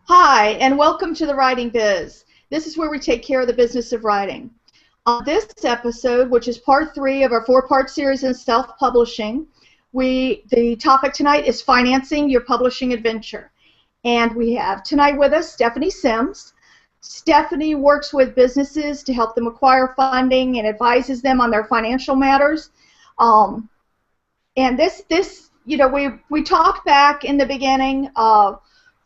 Hi, and welcome to the Writing Biz. This is where we take care of the business of writing. On this episode, which is part 3 of our 4-part series in self-publishing, the topic tonight is financing your publishing adventure. And we have tonight with us Stephanie Sims. Stephanie works with businesses to help them acquire funding and advises them on their financial matters. And we talked back in the beginning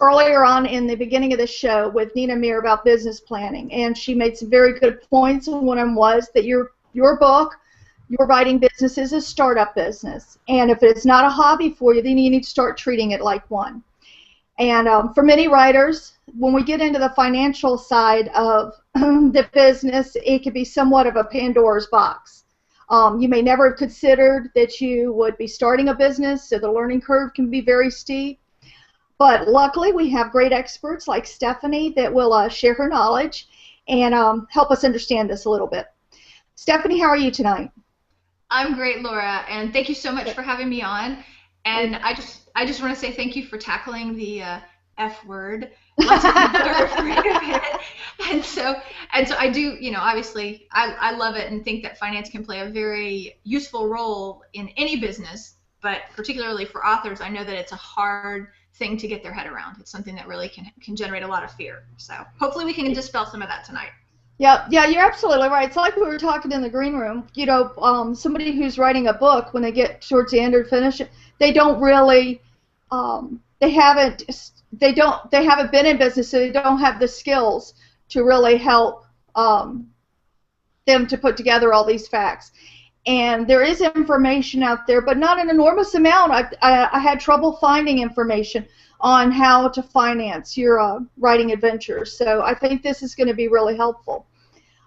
earlier on in the beginning of the show with Nina Meir about business planning, and she made some very good points, and one of them was that your book, your writing business, is a startup business, and if it's not a hobby for you, then you need to start treating it like one. And for many writers, when we get into the financial side of the business, it can be somewhat of a Pandora's box. You may never have considered that you would be starting a business, so the learning curve can be very steep. But luckily, we have great experts like Stephanie that will share her knowledge and help us understand this a little bit. Stephanie, how are you tonight? I'm great, Laura, and thank you so much for having me on. And I just want to say thank you for tackling the F word. Lots of people are afraid of it. And so I do, obviously I love it and think that finance can play a very useful role in any business, but particularly for authors, I know that it's a hard thing to get their head around. It's something that really can generate a lot of fear. So hopefully we can dispel some of that tonight. Yeah, you're absolutely right. It's like we were talking in the green room. Somebody who's writing a book, when they get towards the end or finish it, they don't really, they haven't been in business, so they don't have the skills to really help them to put together all these facts. And there is information out there, but not an enormous amount. I had trouble finding information on how to finance your writing adventures. So I think this is going to be really helpful.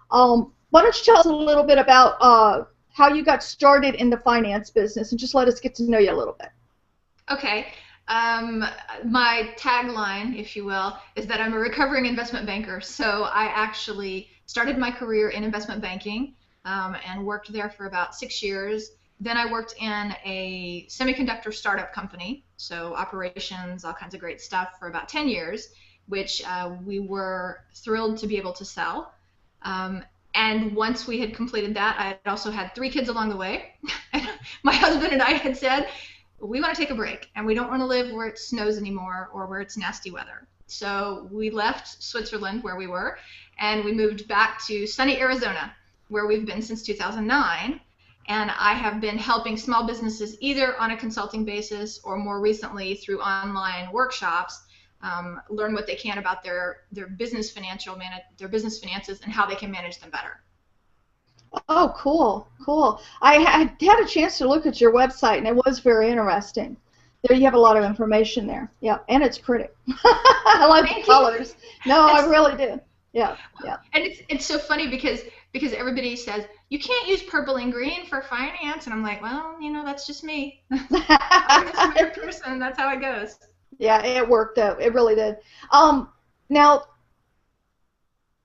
Why don't you tell us a little bit about how you got started in the finance business, and just let us get to know you a little bit. Okay. My tagline, if you will, is that I'm a recovering investment banker. So I actually started my career in investment banking and worked there for about 6 years. Then I worked in a semiconductor startup company, so operations, all kinds of great stuff, for about 10 years, which we were thrilled to be able to sell. And once we had completed that, I had also had 3 kids along the way. My husband and I had said, we want to take a break, and we don't want to live where it snows anymore or where it's nasty weather. So we left Switzerland, where we were, and we moved back to sunny Arizona, where we've been since 2009. And I have been helping small businesses either on a consulting basis or more recently through online workshops learn what they can about their business finances and how they can manage them better. Oh, cool. I had a chance to look at your website, and it was very interesting. There you have a lot of information there. Yeah, and it's pretty. I like the colors. No, I really do. Yeah. And it's so funny because everybody says, you can't use purple and green for finance, and I'm like, well, that's just me. I'm just a weird person. That's how it goes. Yeah, it worked out. It really did. Now,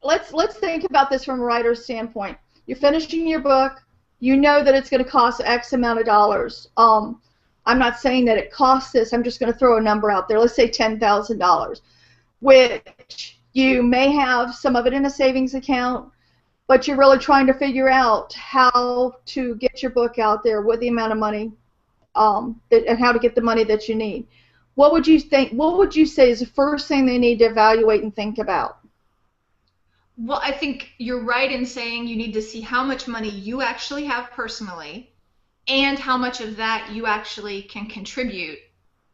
let's think about this from a writer's standpoint. You're finishing your book. You know that it's going to cost X amount of dollars. I'm not saying that it costs this. I'm just going to throw a number out there. Let's say $10,000, which you may have some of it in a savings account, but you're really trying to figure out how to get your book out there with the amount of money and how to get the money that you need. What would you think? What would you say is the first thing they need to evaluate and think about? Well, I think you're right in saying you need to see how much money you actually have personally and how much of that you actually can contribute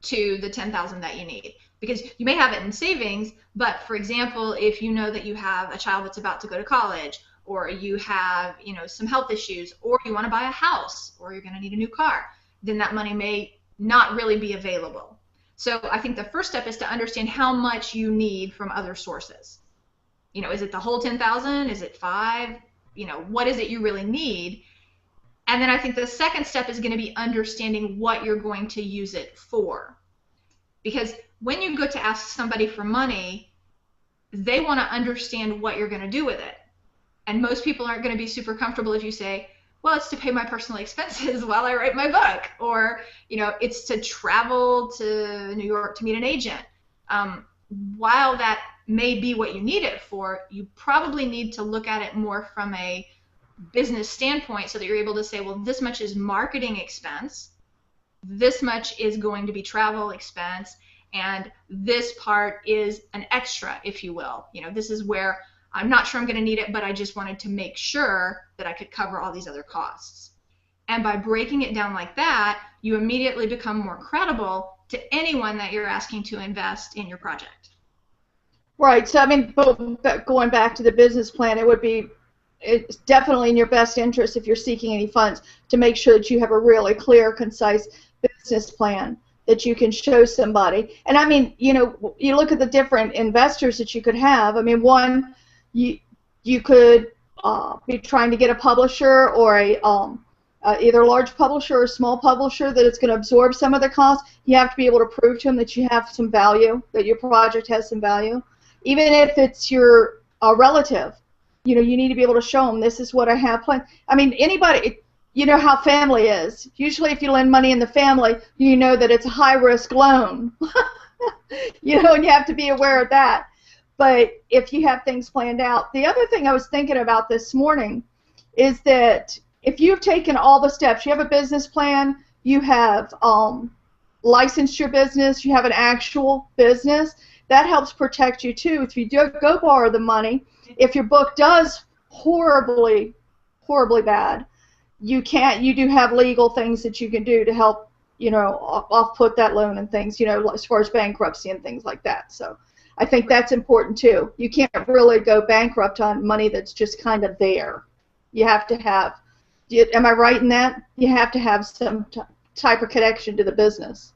to the $10,000 that you need. Because you may have it in savings, but for example, if you know that you have a child that's about to go to college, or you have, some health issues, or you want to buy a house, or you're going to need a new car, then that money may not really be available. So I think the first step is to understand how much you need from other sources. Is it the whole 10,000? Is it 5? What is it you really need? And then I think the second step is going to be understanding what you're going to use it for. Because when you go to ask somebody for money, they want to understand what you're going to do with it. And most people aren't going to be super comfortable if you say, well, it's to pay my personal expenses while I write my book, or it's to travel to New York to meet an agent. while that may be what you need it for, you probably need to look at it more from a business standpoint so that you're able to say, well, this much is marketing expense, this much is going to be travel expense, and this part is an extra, if you will. You know, this is where I'm not sure I'm going to need it, but I just wanted to make sure that I could cover all these other costs. And by breaking it down like that, you immediately become more credible to anyone that you're asking to invest in your project. Right. So, I mean, going back to the business plan, it's definitely in your best interest if you're seeking any funds to make sure that you have a really clear, concise business plan that you can show somebody. And I mean, you know, you look at the different investors that you could have. I mean, one, you could be trying to get a publisher or either a large publisher or a small publisher that it's going to absorb some of the costs. You have to be able to prove to them that you have some value, that your project has some value. Even if it's your relative, you know, you need to be able to show them this is what I have planned. I mean, anybody, you know how family is. Usually if you lend money in the family, you know that it's a high-risk loan. You know, and you have to be aware of that. But if you have things planned out. The other thing I was thinking about this morning is that if you've taken all the steps, you have a business plan, you have licensed your business, you have an actual business, that helps protect you too. If you do go borrow the money, if your book does horribly bad, you do have legal things that you can do to help, you know, off-put that loan and things, you know, as far as bankruptcy and things like that. So I think that's important too. You can't really go bankrupt on money that's just kind of there. You have to have, am I right in that? You have to have some type of connection to the business.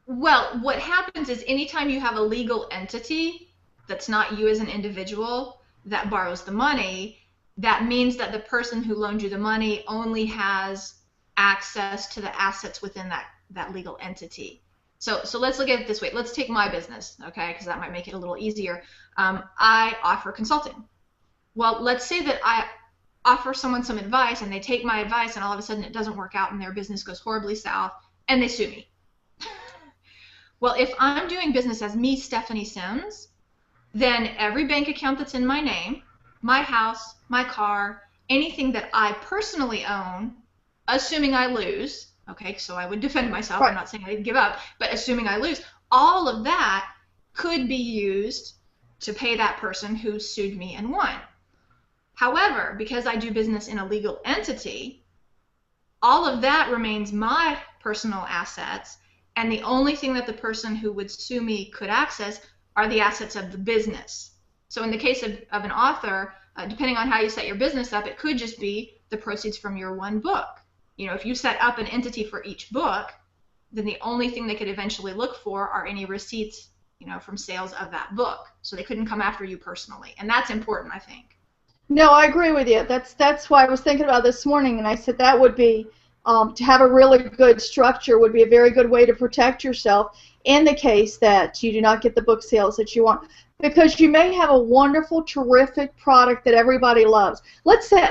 Well, what happens is anytime you have a legal entity that's not you as an individual that borrows the money, that means that the person who loaned you the money only has access to the assets within that legal entity. So let's look at it this way. Let's take my business, okay, because that might make it a little easier. I offer consulting. Well, let's say that I offer someone some advice and they take my advice and all of a sudden it doesn't work out and their business goes horribly south and they sue me. Well, if I'm doing business as me, Stephanie Sims, then every bank account that's in my name, my house, my car, anything that I personally own, assuming I lose, okay, so I would defend myself, right. I'm not saying I'd give up, but assuming I lose, all of that could be used to pay that person who sued me and won. However, because I do business in a legal entity, all of that remains my personal assets, and the only thing that the person who would sue me could access are the assets of the business. So in the case of an author, depending on how you set your business up, it could just be the proceeds from your one book. You know, if you set up an entity for each book, then the only thing they could eventually look for are any receipts, you know, from sales of that book. So they couldn't come after you personally, and that's important, I think. No, I agree with you. That's why I was thinking about this morning, and I said that would be to have a really good structure would be a very good way to protect yourself in the case that you do not get the book sales that you want. Because you may have a wonderful, terrific product that everybody loves. Let's say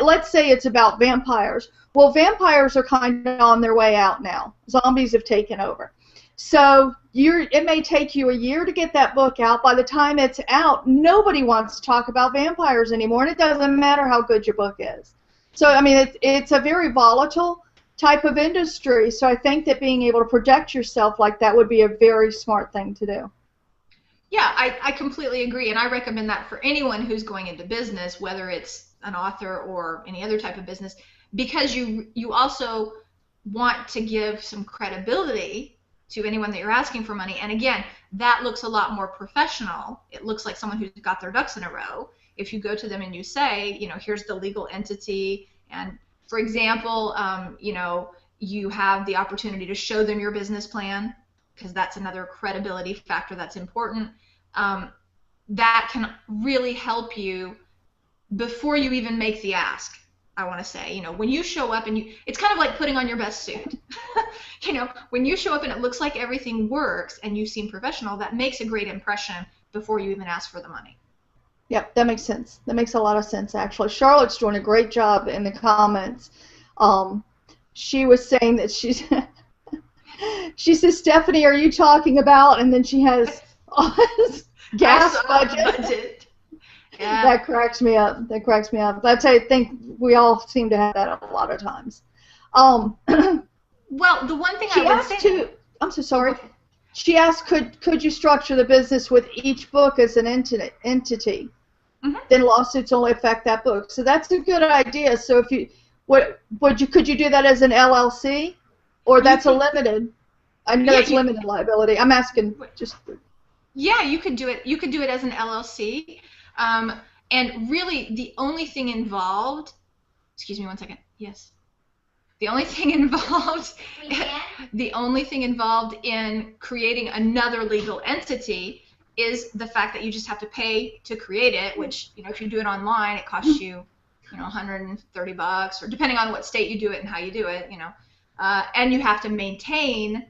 it's about vampires. Well, vampires are kind of on their way out now. Zombies have taken over. So it may take you a year to get that book out. By the time it's out, nobody wants to talk about vampires anymore, and it doesn't matter how good your book is. So, I mean, it's a very volatile type of industry, so I think that being able to protect yourself like that would be a very smart thing to do. Yeah, I completely agree, and I recommend that for anyone who's going into business, whether it's an author or any other type of business, because you also want to give some credibility to anyone that you're asking for money. And again, that looks a lot more professional. It looks like someone who's got their ducks in a row. If you go to them and you say, you know, here's the legal entity, and for example, you know, you have the opportunity to show them your business plan, because that's another credibility factor that's important. That can really help you before you even make the ask. I want to say, you know, when you show up and it's kind of like putting on your best suit. You know, when you show up and it looks like everything works and you seem professional, that makes a great impression before you even ask for the money. Yep, that makes sense. That makes a lot of sense, actually. Charlotte's doing a great job in the comments. She was saying that she says, Stephanie, are you talking about? And then she has Gas budget. budget. Yeah. That cracks me up. That cracks me up. That's, I think we all seem to have that a lot of times. Well, the one thing She I would asked say. to. I'm so sorry. She asked, could you structure the business with each book as an entity? Mm-hmm. Then lawsuits only affect that book. So that's a good idea. So if you, could you do that as an LLC, or that's a limited? I know it's limited liability. I'm asking just. Yeah, you could do it. You could do it as an LLC, and really the only thing involved. Excuse me one second. Yes. The only thing involved. The only thing involved in creating another legal entity is the fact that you just have to pay to create it, which, if you do it online, it costs you, $130, or depending on what state you do it and how you do it, and you have to maintain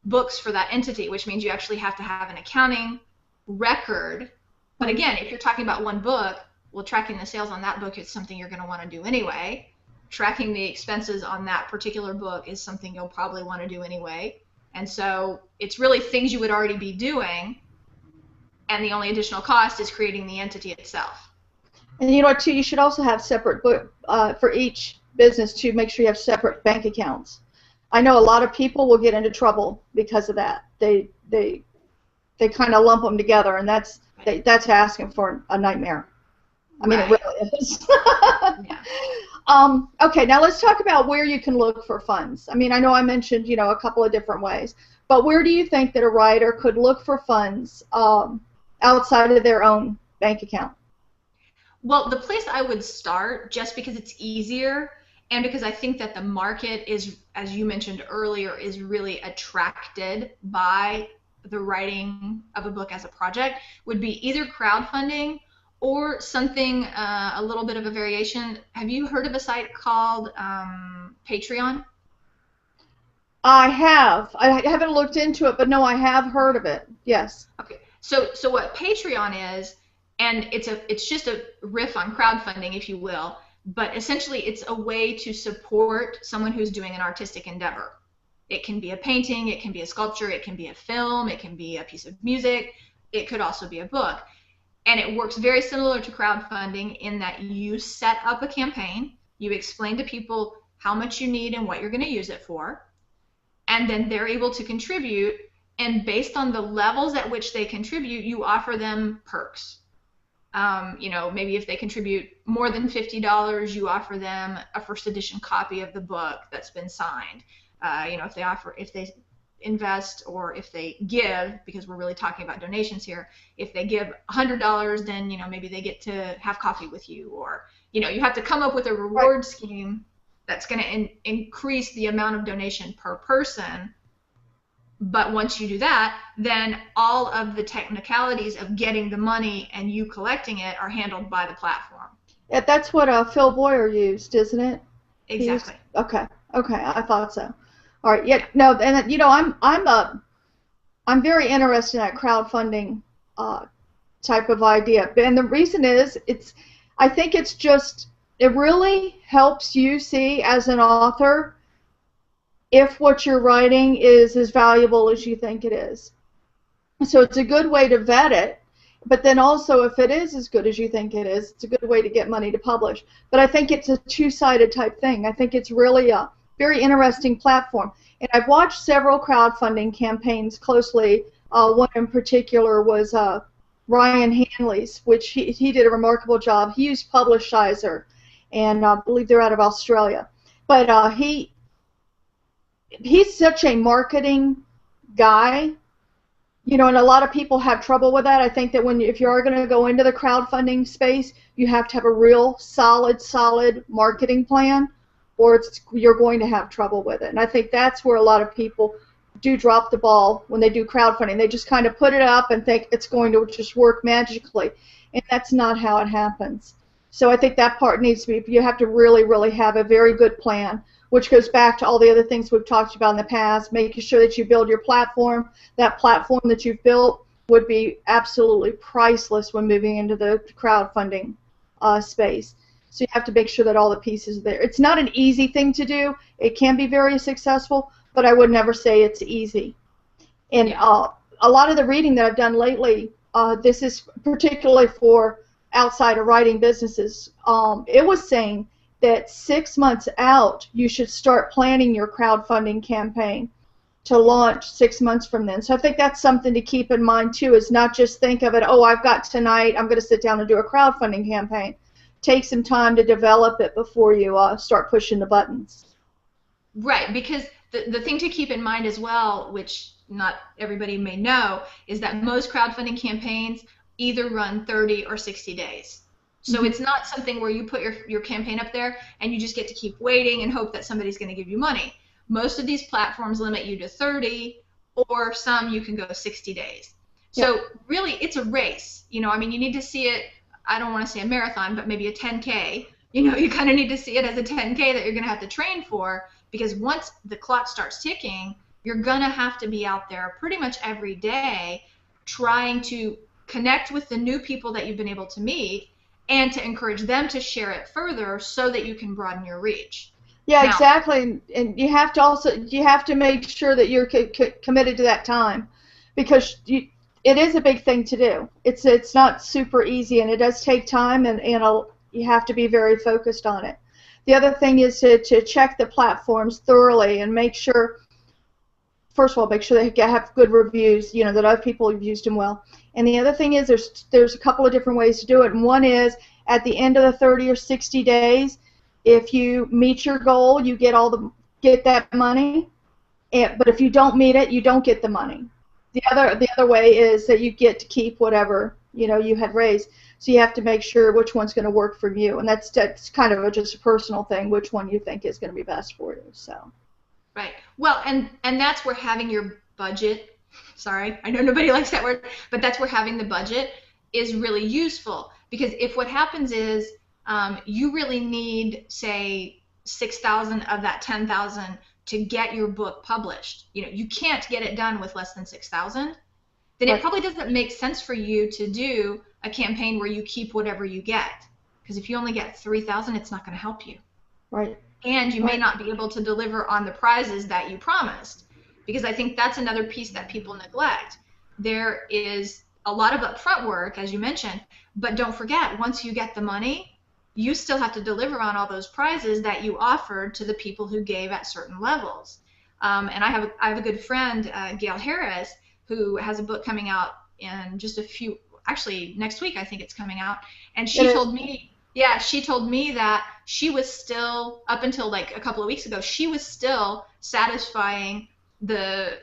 books for that entity, which means you actually have to have an accounting record. But again, if you're talking about one book, well, tracking the sales on that book is something you're going to want to do anyway. Tracking the expenses on that particular book is something you'll probably want to do anyway. And so it's really things you would already be doing, and the only additional cost is creating the entity itself. And you know what, too, you should also have separate book for each business to make sure you have separate bank accounts. I know a lot of people will get into trouble because of that. They kind of lump them together, and that's asking for a nightmare. I mean, It really is. Yeah. Okay, now let's talk about where you can look for funds. I mean, I know I mentioned, a couple of different ways, but where do you think that a writer could look for funds outside of their own bank account? Well, the place I would start, just because it's easier, and because I think that the market is, as you mentioned earlier, is really attracted by the writing of a book as a project, would be either crowdfunding or something, a little bit of a variation. Have you heard of a site called Patreon? I have. I haven't looked into it, but no, I have heard of it. Yes. Okay. So what Patreon is, and it's just a riff on crowdfunding, if you will, but essentially it's a way to support someone who's doing an artistic endeavor. It can be a painting, it can be a sculpture, it can be a film, it can be a piece of music, it could also be a book. And it works very similar to crowdfunding in that you set up a campaign, you explain to people how much you need and what you're going to use it for, and then they're able to contribute, and based on the levels at which they contribute, you offer them perks. Maybe if they contribute more than $50, you offer them a first edition copy of the book that's been signed. If they invest, or if they give, because we're really talking about donations here, if they give $100, then maybe they get to have coffee with you, or you have to come up with a reward scheme that's going to increase the amount of donation per person. But once you do that, then all of the technicalities of getting the money and you collecting it are handled by the platform. Yeah, that's what Phil Boyer used, isn't it? Exactly. Okay, I thought so. All right, yeah, no, and I'm very interested in that crowdfunding type of idea, and the reason is I think it really helps you see as an author if what you're writing is as valuable as you think it is. So it's a good way to vet it, but then also if it is as good as you think it is, it's a good way to get money to publish. But I think it's a two-sided type thing. I think it's really a very interesting platform. And I've watched several crowdfunding campaigns closely. One in particular was Ryan Hanley's, which he did a remarkable job. He used Publishizer, and I believe they're out of Australia. But he's such a marketing guy, and a lot of people have trouble with that. I think that if you are going to go into the crowdfunding space, you have to have a real solid marketing plan, or you're going to have trouble with it. And I think that's where a lot of people do drop the ball when they do crowdfunding. They just kind of put it up and think it's going to just work magically, and that's not how it happens. So I think that part needs to be, you have to really have a very good plan, which goes back to all the other things we've talked about in the past, making sure that you build your platform. That platform that you've built would be absolutely priceless when moving into the crowdfunding space. So you have to make sure that all the pieces are there. It's not an easy thing to do. It can be very successful, but I would never say it's easy. And a lot of the reading that I've done lately this is particularly for outside of writing businesses, it was saying that 6 months out you should start planning your crowdfunding campaign to launch 6 months from then. So I think that's something to keep in mind too, is not just think of it, oh, I've got tonight, I'm going to sit down and do a crowdfunding campaign. Take some time to develop it before you start pushing the buttons. Right, because the thing to keep in mind as well, which not everybody may know, is that most crowdfunding campaigns either run 30 or 60 days. So it's not something where you put your campaign up there and you just get to keep waiting and hope that somebody's going to give you money. Most of these platforms limit you to 30, or some you can go 60 days. So really, it's a race. You know, I mean, you need to see it, I don't want to say a marathon, but maybe a 10K. You know, you kind of need to see it as a 10K that you're going to have to train for, because once the clock starts ticking, you're going to have to be out there pretty much every day trying to connect with the new people that you've been able to meet and to encourage them to share it further so that you can broaden your reach. Yeah, now, exactly. And you have to make sure that you're committed to that time, because it is a big thing to do. It's not super easy, and it does take time, and you have to be very focused on it. The other thing is to check the platforms thoroughly and make sure, first of all, make sure they have good reviews, you know, that other people have used them well. And the other thing is there's a couple of different ways to do it. And one is at the end of the 30 or 60 days, if you meet your goal, you get that money. But if you don't meet it, you don't get the money. The other way is that you get to keep whatever, you know, you had raised. So you have to make sure which one's going to work for you, and that's kind of just a personal thing, which one you think is going to be best for you. So. Right. Well, and that's where having your budget. Sorry, I know nobody likes that word, but that's where having the budget is really useful, because if what happens is you really need, say, 6,000 of that 10,000 to get your book published. You know, you can't get it done with less than 6,000. Then it probably doesn't make sense for you to do a campaign where you keep whatever you get, because if you only get 3,000, it's not going to help you. Right. And you may not be able to deliver on the prizes that you promised, because I think that's another piece that people neglect. There is a lot of upfront work, as you mentioned, but don't forget, once you get the money, you still have to deliver on all those prizes that you offered to the people who gave at certain levels. And I have a good friend, Gail Harris, who has a book coming out in just a few, actually next week I think it's coming out, and she told me that she was still, up until like a couple of weeks ago, she was still satisfying the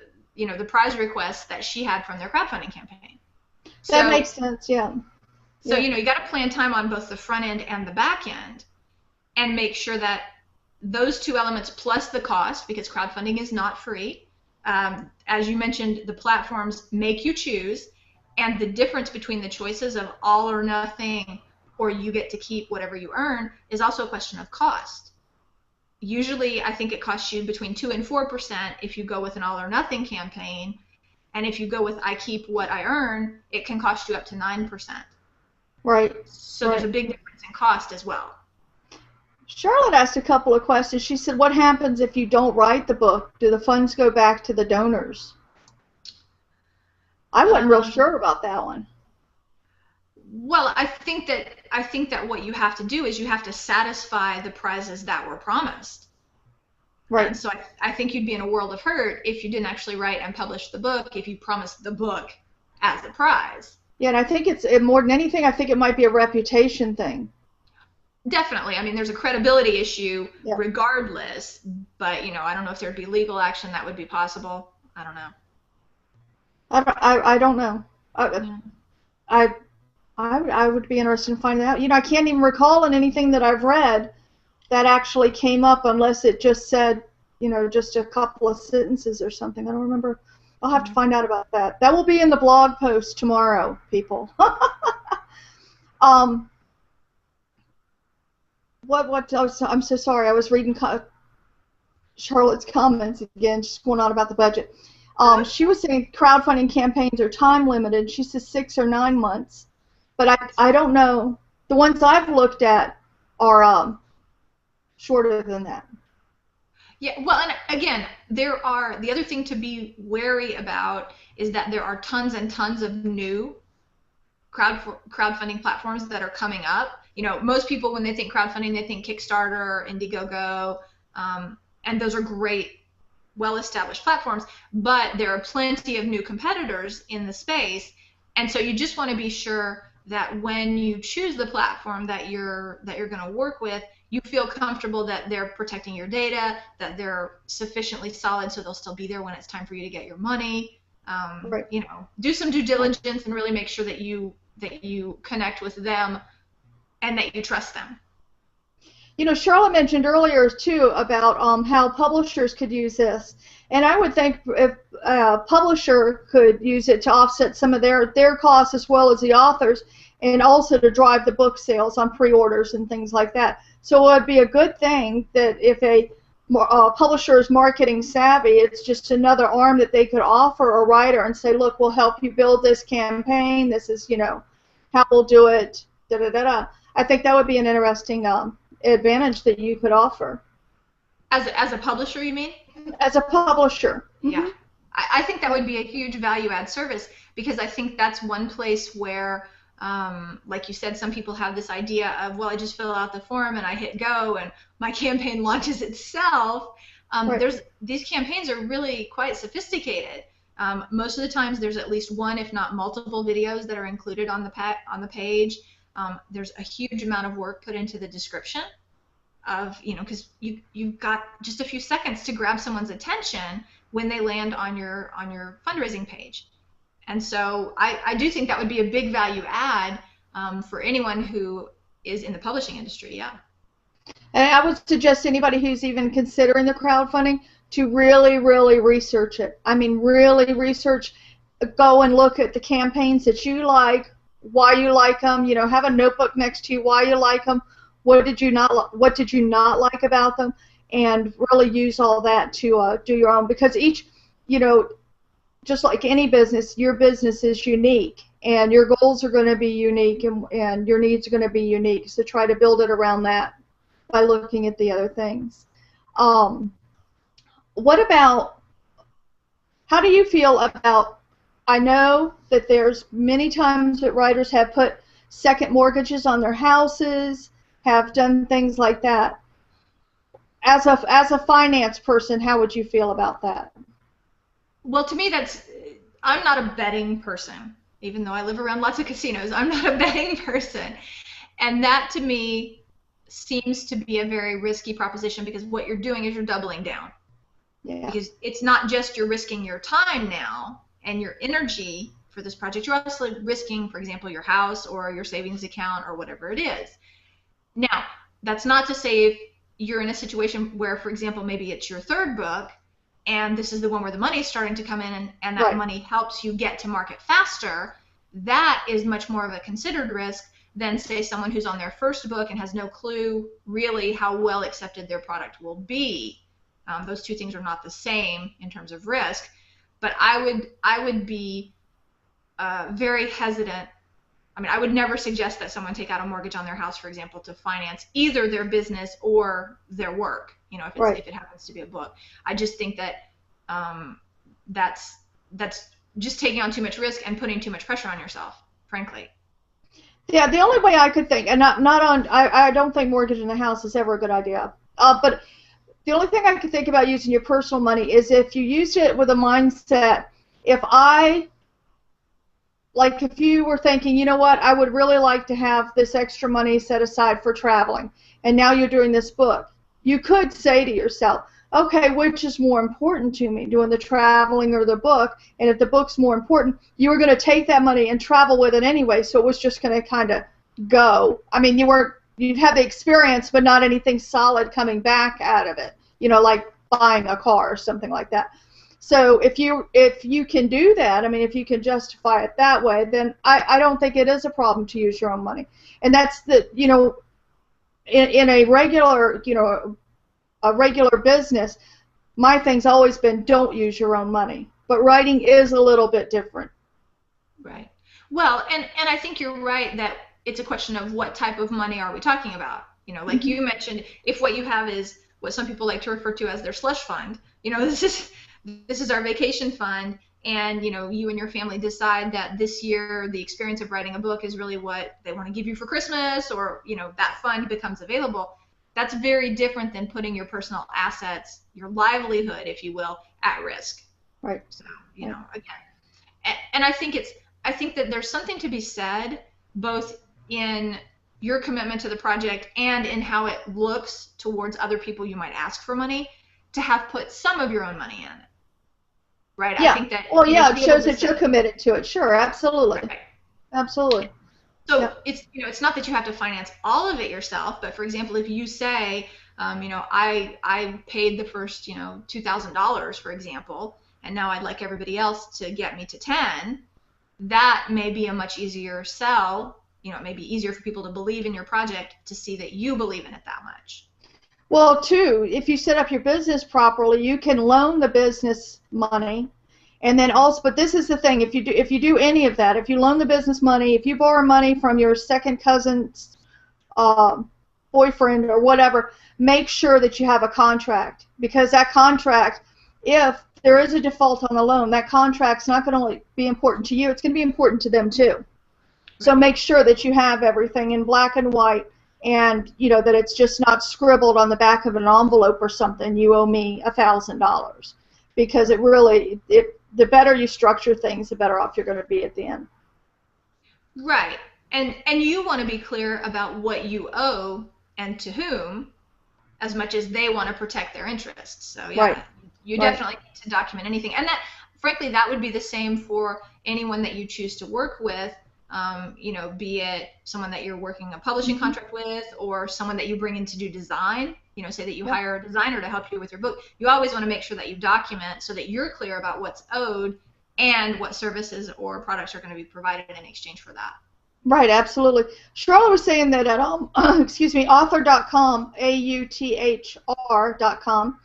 prize requests that she had from their crowdfunding campaign. That makes sense, yeah. So, you know, you got to plan time on both the front end and the back end, and make sure that those two elements plus the cost, because crowdfunding is not free. As you mentioned, the platforms make you choose, and the difference between the choices of all or nothing or you get to keep whatever you earn is also a question of cost. Usually, I think it costs you between 2 and 4% if you go with an all or nothing campaign, and if you go with I keep what I earn, it can cost you up to 9%. Right. So there's a big difference in cost as well. Charlotte asked a couple of questions. She said, what happens if you don't write the book? Do the funds go back to the donors? I wasn't real sure about that one. Well, I think that what you have to do is you have to satisfy the prizes that were promised. Right. And so I think you'd be in a world of hurt if you didn't actually write and publish the book, if you promised the book as a prize. Yeah, and I think it's more than anything, I think it might be a reputation thing. Definitely. I mean, there's a credibility issue regardless, but, you know, I don't know if there'd be legal action that would be possible. I don't know. I don't know. I would be interested in finding out. You know, I can't even recall in anything that I've read that actually came up, unless it just said, you know, just a couple of sentences or something. I don't remember. I'll have to find out about that. That will be in the blog post tomorrow, people. I'm so sorry. I was reading Charlotte's comments again, just going on about the budget. She was saying crowdfunding campaigns are time limited. She says 6 or 9 months, but I don't know. The ones I've looked at are shorter than that. Yeah, well, and again, the other thing to be wary about is that there are tons and tons of new crowdfunding platforms that are coming up. Most people, when they think crowdfunding, they think Kickstarter, Indiegogo, and those are great, well-established platforms, but there are plenty of new competitors in the space, and so you just want to be sure that when you choose the platform that you're going to work with, you feel comfortable that they're protecting your data, that they're sufficiently solid so they'll still be there when it's time for you to get your money. Right. Do some due diligence and really make sure that you connect with them and that you trust them. Charlotte mentioned earlier too about how publishers could use this, and I would think if a publisher could use it to offset some of their costs as well as the authors, and also to drive the book sales on pre-orders and things like that. So it would be a good thing that if a publisher is marketing savvy, it's just another arm that they could offer a writer and say, look, we'll help you build this campaign. This is, how we'll do it. Da da da da. I think that would be an interesting advantage that you could offer. As a publisher, you mean? As a publisher. Yeah. I think that would be a huge value-add service, because I think that's one place where, like you said, some people have this idea of, well, I just fill out the form and I hit go and my campaign launches itself. Right. These campaigns are really quite sophisticated. Most of the times there's at least one, if not multiple, videos that are included on the page. There's a huge amount of work put into the description of, because you've got just a few seconds to grab someone's attention when they land on your fundraising page. And so I do think that would be a big value add for anyone who is in the publishing industry, yeah. And I would suggest anybody who's even considering the crowdfunding to really, really research it. I mean, really research, go and look at the campaigns that you like, why you like them, have a notebook next to you, why you like them, what did you not like about them, and really use all that to do your own, because each, just like any business, your business is unique, and your goals are going to be unique, and your needs are going to be unique, so try to build it around that by looking at the other things. What about, how do you feel about, I know that there's many times that writers have put second mortgages on their houses, have done things like that. As a finance person, how would you feel about that? Well, to me, I'm not a betting person. Even though I live around lots of casinos, I'm not a betting person. And that, to me, seems to be a very risky proposition, because what you're doing is you're doubling down. Yeah. Because it's not just you're risking your time now and your energy for this project, you're also risking, for example, your house or your savings account or whatever it is. Now, that's not to say if you're in a situation where, for example, maybe it's your third book, and this is the one where the money's starting to come in, and that Right. money helps you get to market faster. That is much more of a considered risk than, say, someone who's on their first book and has no clue really how well accepted their product will be. Those two things are not the same in terms of risk, but I would be very hesitant. I mean, I would never suggest that someone take out a mortgage on their house, for example, to finance either their business or their work, if it happens to be a book. I just think that that's just taking on too much risk and putting too much pressure on yourself, frankly. Yeah, the only way I could think, and I don't think mortgaging the house is ever a good idea, but the only thing I could think about using your personal money is if you used it with a mindset, if you were thinking, you know what, I would really like to have this extra money set aside for traveling, and now you're doing this book, you could say to yourself, okay, which is more important to me, doing the traveling or the book? And if the book's more important, you were going to take that money and travel with it anyway, so it was just going to kind of go. I mean, you'd have the experience, but not anything solid coming back out of it, like buying a car or something like that. So if you can do that, I mean, if you can justify it that way, then I don't think it is a problem to use your own money. And that's in a regular, a regular business, my thing's always been don't use your own money. But writing is a little bit different. Right. Well, and I think you're right that it's a question of what type of money are we talking about. Like Mm-hmm. you mentioned, if what you have is what some people like to refer to as their slush fund, this is our vacation fund, and you and your family decide that this year the experience of writing a book is really what they want to give you for Christmas, or that fund becomes available, that's very different than putting your personal assets, your livelihood, if you will, at risk. Right. So again, and I think that there's something to be said both in your commitment to the project and in how it looks towards other people you might ask for money, to have put some of your own money in it. Right? Yeah. I think that, well, yeah, it shows that you're committed to it. Sure, absolutely. Right. Absolutely. So yeah. It's not that you have to finance all of it yourself, but for example, if you say, I paid the first, $2,000, for example, and now I'd like everybody else to get me to 10, that may be a much easier sell. It may be easier for people to believe in your project, to see that you believe in it that much. Well, too, if you set up your business properly, you can loan the business money, and then also. But this is the thing: if you do any of that, if you loan the business money, if you borrow money from your second cousin's boyfriend or whatever, make sure that you have a contract, because that contract, if there is a default on the loan, that contract's not going to only be important to you; it's going to be important to them too. Right. So make sure that you have everything in black and white. And that it's just not scribbled on the back of an envelope or something. You owe me $1,000, because the better you structure things, the better off you're going to be at the end. Right, and you want to be clear about what you owe and to whom, as much as they want to protect their interests. So yeah, right. You definitely need to document anything, and that, frankly, that would be the same for anyone that you choose to work with. Be it someone that you're working a publishing contract with, or someone that you bring in to do design, say that you hire a designer to help you with your book. You always want to make sure that you document so that you're clear about what's owed and what services or products are going to be provided in exchange for that. Right, absolutely. Charlotte was saying that at author.com, AUTHR.com,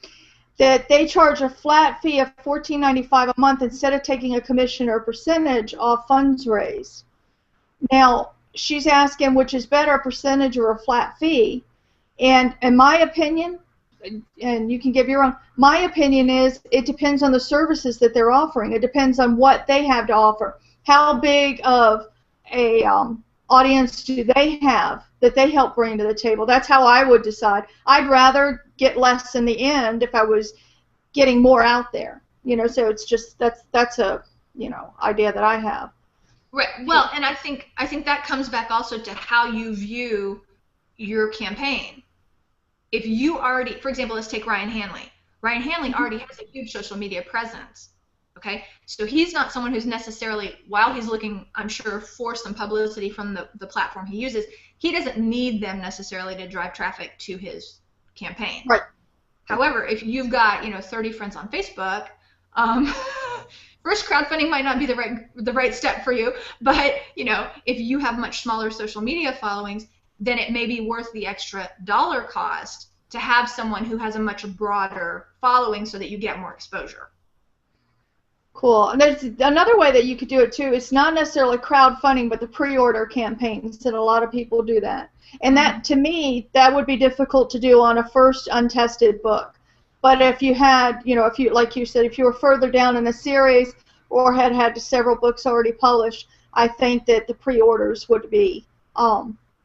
that they charge a flat fee of $14.95 a month instead of taking a commission or a percentage off funds raised. Now, she's asking which is better, a percentage or a flat fee. And in my opinion, and you can give your own, my opinion is it depends on the services that they're offering. It depends on what they have to offer. How big of a audience do they have that they help bring to the table? That's how I would decide. I'd rather get less in the end if I was getting more out there. So it's just that's a idea that I have. Right. Well, and I think that comes back also to how you view your campaign. If you already, for example, let's take Ryan Hanley. Ryan Hanley already has a huge social media presence. Okay, so he's not someone who's necessarily, while he's looking, I'm sure, for some publicity from the platform he uses, he doesn't need them necessarily to drive traffic to his campaign. Right. However, if you've got 30 friends on Facebook, first, crowdfunding might not be the right step for you, but if you have much smaller social media followings, then it may be worth the extra dollar cost to have someone who has a much broader following, so that you get more exposure. Cool. And there's another way that you could do it too. It's not necessarily crowdfunding, but the pre-order campaigns, and a lot of people do that. And that, to me, that would be difficult to do on a first untested book. But if you had, if you, like you said, if you were further down in a series or had several books already published, I think that the pre-orders would be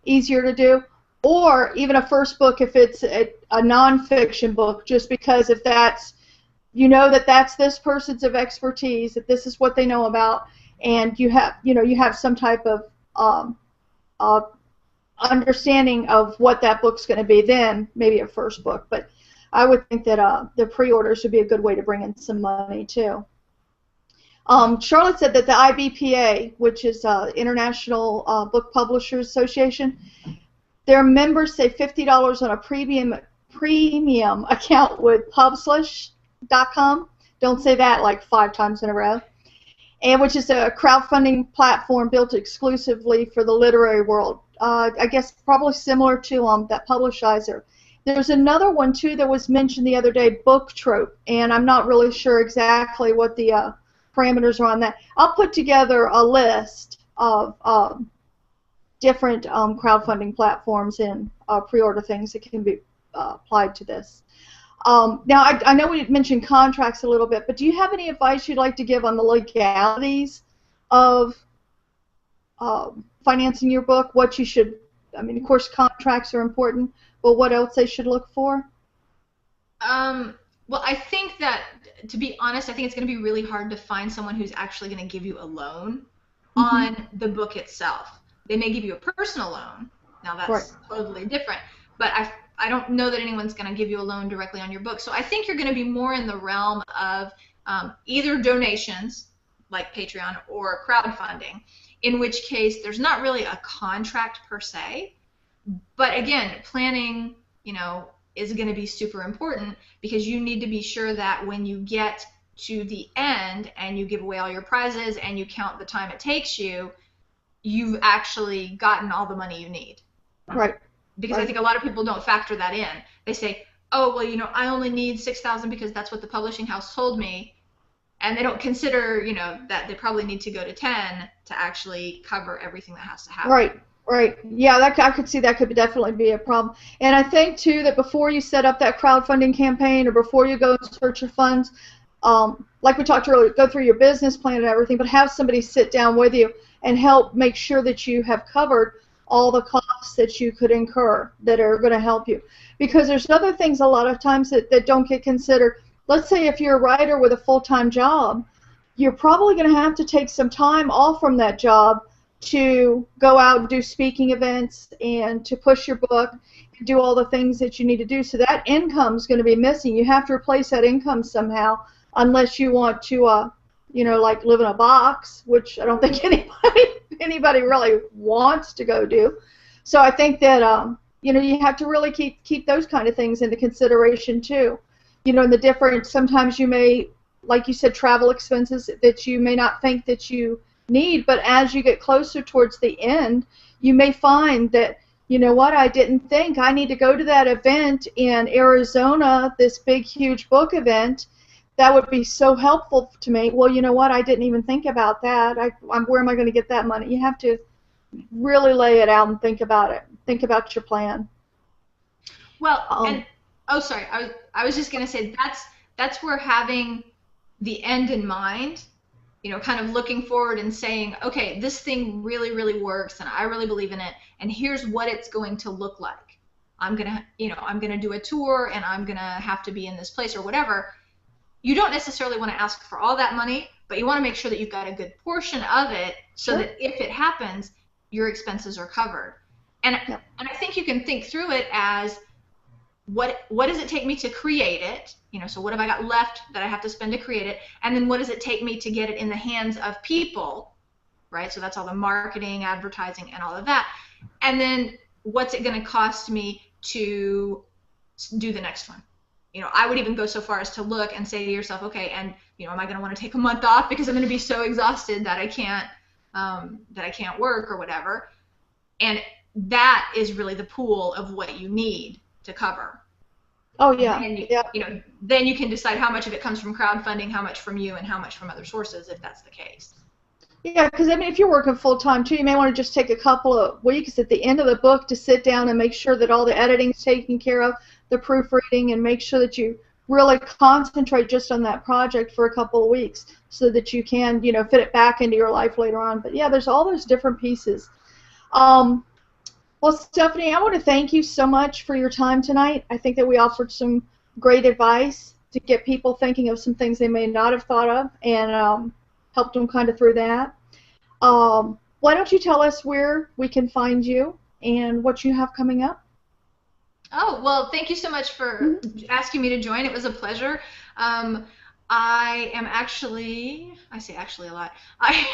easier to do. Or even a first book if it's a nonfiction book, just because if that's, that's this person's of expertise, that this is what they know about, and you have some type of understanding of what that book's going to be, then maybe a first book. But I would think that the pre-orders would be a good way to bring in some money too. Charlotte said that the IBPA, which is International Book Publishers Association, their members save $50 on a premium account with Publish.com. Don't say that like 5 times in a row. And which is a crowdfunding platform built exclusively for the literary world. I guess probably similar to that Publishizer. There's another one too that was mentioned the other day, Book Trope, and I'm not really sure exactly what the parameters are on that. I'll put together a list of different crowdfunding platforms and pre-order things that can be applied to this. Now, I know we mentioned contracts a little bit, but do you have any advice you'd like to give on the legalities of financing your book? What you should, I mean, of course, contracts are important, but what else they should look for? Well, I think that, to be honest, I think it's going to be really hard to find someone who's actually going to give you a loan Mm-hmm. on the book itself. They may give you a personal loan. Now Right. that's totally different. But I don't know that anyone's going to give you a loan directly on your book. So I think you're going to be more in the realm of either donations, like Patreon, or crowdfunding, in which case there's not really a contract per se. But again, planning, is going to be super important because you need to be sure that when you get to the end and you give away all your prizes and you count the time it takes you, you've actually gotten all the money you need. Right. Because Right. I think a lot of people don't factor that in. They say, oh, well, I only need 6,000 because that's what the publishing house told me. And they don't consider, that they probably need to go to 10 to actually cover everything that has to happen. Right. Right. Yeah, I could see that could definitely be a problem. And I think too that before you set up that crowdfunding campaign or before you go and search your funds, like we talked earlier, go through your business plan and everything, but have somebody sit down with you and help make sure that you have covered all the costs that you could incur that are going to help you. Because there's other things a lot of times that don't get considered. Let's say if you're a writer with a full-time job, you're probably going to have to take some time off from that job to go out and do speaking events and to push your book and do all the things that you need to do. So that income is going to be missing. You have to replace that income somehow unless you want to, like live in a box, which I don't think anybody really wants to go do. So I think that, you have to really keep those kind of things into consideration too. In the different, sometimes you may, like you said, travel expenses that you may not think that you need, but as you get closer towards the end, you may find that, I didn't think I need to go to that event in Arizona, this big, huge book event. That would be so helpful to me. Well, I didn't even think about that. Where am I going to get that money? You have to really lay it out and think about it. Think about your plan. Well, sorry, I was just going to say that's where having the end in mind, kind of looking forward and saying, okay, this thing really, really works and I really believe in it, and here's what it's going to look like. I'm going to do a tour and I'm going to have to be in this place or whatever. You don't necessarily want to ask for all that money, but you want to make sure that you've got a good portion of it so that if it happens, your expenses are covered. And I think you can think through it as, what does it take me to create it? So what have I got left that I have to spend to create it? And then what does it take me to get it in the hands of people, right? So that's all the marketing, advertising, and all of that. And then what's it going to cost me to do the next one? I would even go so far as to look and say to yourself, okay, and am I going to want to take a month off because I'm going to be so exhausted that I can't work or whatever? And that is really the pool of what you need to cover. Oh yeah. And then you can decide how much of it comes from crowdfunding, how much from you, and how much from other sources, if that's the case. Yeah, because if you're working full time too, you may want to just take a couple of weeks at the end of the book to sit down and make sure that all the editing is taken care of, the proofreading, and make sure that you really concentrate just on that project for a couple of weeks so that you can, fit it back into your life later on. But yeah, there's all those different pieces. Well, Stephanie, I want to thank you so much for your time tonight. I think that we offered some great advice to get people thinking of some things they may not have thought of and helped them kind of through that. Why don't you tell us where we can find you and what you have coming up? Oh, well, thank you so much for asking me to join. It was a pleasure. I am actually, I say actually a lot, I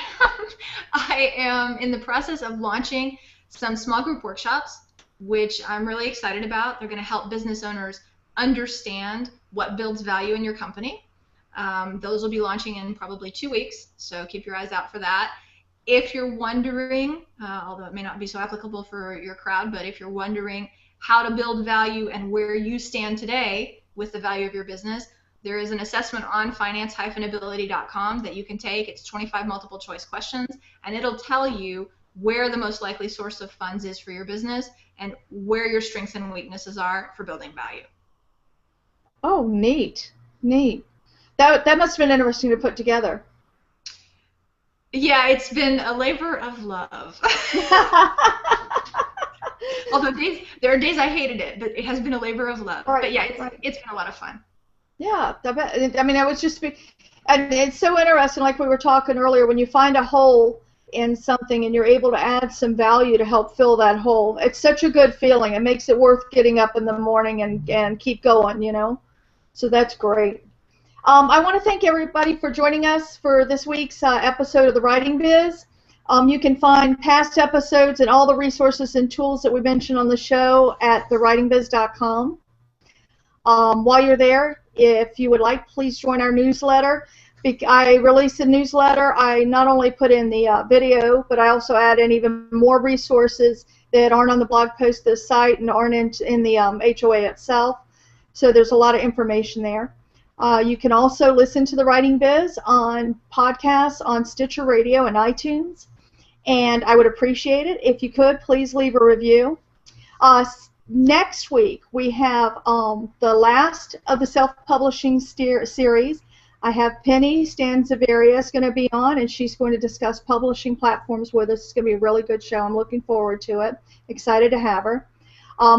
am in the process of launching some small group workshops, which I'm really excited about. They're going to help business owners understand what builds value in your company. Those will be launching in probably 2 weeks, so keep your eyes out for that. If you're wondering, although it may not be so applicable for your crowd, but if you're wondering how to build value and where you stand today with the value of your business, there is an assessment on finance-ability.com that you can take. It's 25 multiple choice questions, and it'll tell you where the most likely source of funds is for your business and where your strengths and weaknesses are for building value. Oh, neat, neat. That must have been interesting to put together. Yeah, it's been a labor of love. Although there are days I hated it, but it has been a labor of love. But Right, yeah, right. it's been a lot of fun. Yeah, I mean, I was just, and it's so interesting, like we were talking earlier, when you find a hole in something and you're able to add some value to help fill that hole. It's such a good feeling. It makes it worth getting up in the morning and keep going, you know? So that's great. I want to thank everybody for joining us for this week's episode of The Writing Biz. You can find past episodes and all the resources and tools that we mentioned on the show at thewritingbiz.com. While you're there, if you would like, please join our newsletter. I release a newsletter. I not only put in the video, but I also add in even more resources that aren't on the blog post of the site and aren't in the HOA itself. So there's a lot of information there. You can also listen to The Writing Biz on podcasts on Stitcher Radio and iTunes. And I would appreciate it if you could please leave a review. Next week, we have the last of the self-publishing series. I have Penny Stanzaveria going to be on, and she's going to discuss publishing platforms with us. It's going to be a really good show. I'm looking forward to it. Excited to have her.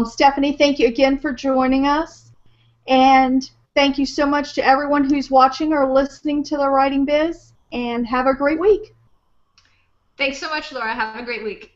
Stephanie, thank you again for joining us. And thank you so much to everyone who's watching or listening to The Writing Biz, and have a great week. Thanks so much, Laura. Have a great week.